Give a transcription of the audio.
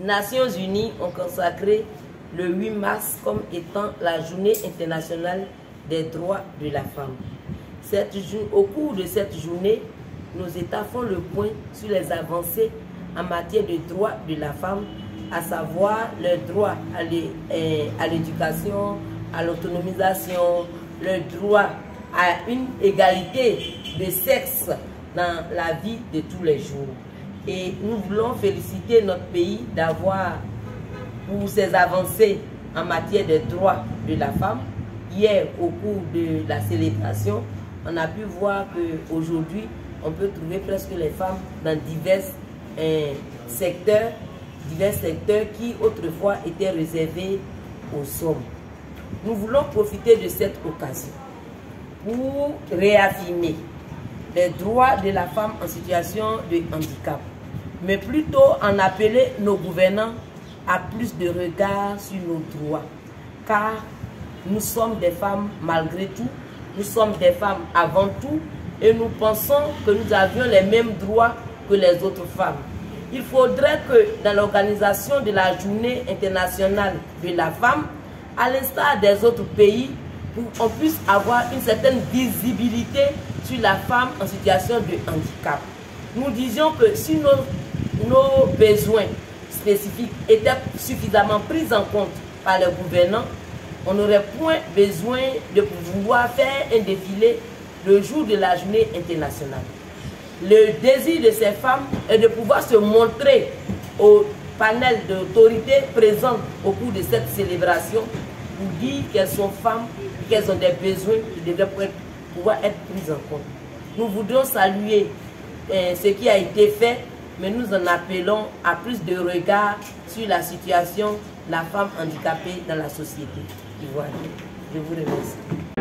Nations Unies ont consacré le 8 mars comme étant la journée internationale des droits de la femme. Au cours de cette journée, nos États font le point sur les avancées en matière de droits de la femme, à savoir le droit à l'éducation, à l'autonomisation, le droit à une égalité de sexe dans la vie de tous les jours. Et nous voulons féliciter notre pays d'avoir, pour ses avancées en matière de droits de la femme. Hier, au cours de la célébration, on a pu voir qu'aujourd'hui, on peut trouver presque les femmes dans divers secteurs qui autrefois étaient réservés aux hommes. Nous voulons profiter de cette occasion pour réaffirmer les droits de la femme en situation de handicap, mais plutôt en appeler nos gouvernants à plus de regard sur nos droits, car nous sommes des femmes malgré tout, nous sommes des femmes avant tout, et nous pensons que nous avions les mêmes droits que les autres femmes. Il faudrait que dans l'organisation de la journée internationale de la femme, à l'instar des autres pays, on puisse avoir une certaine visibilité sur la femme en situation de handicap. Nous disions que si nos besoins spécifiques étaient suffisamment pris en compte par les gouvernants, on n'aurait point besoin de pouvoir faire un défilé le jour de la journée internationale. Le désir de ces femmes est de pouvoir se montrer au panel d'autorités présentes au cours de cette célébration pour dire qu'elles sont femmes, qu'elles ont des besoins qui devraient pouvoir être pris en compte. Nous voudrions saluer ce qui a été fait, mais nous en appelons à plus de regard sur la situation de la femme handicapée dans la société ivoirienne. Je vous remercie.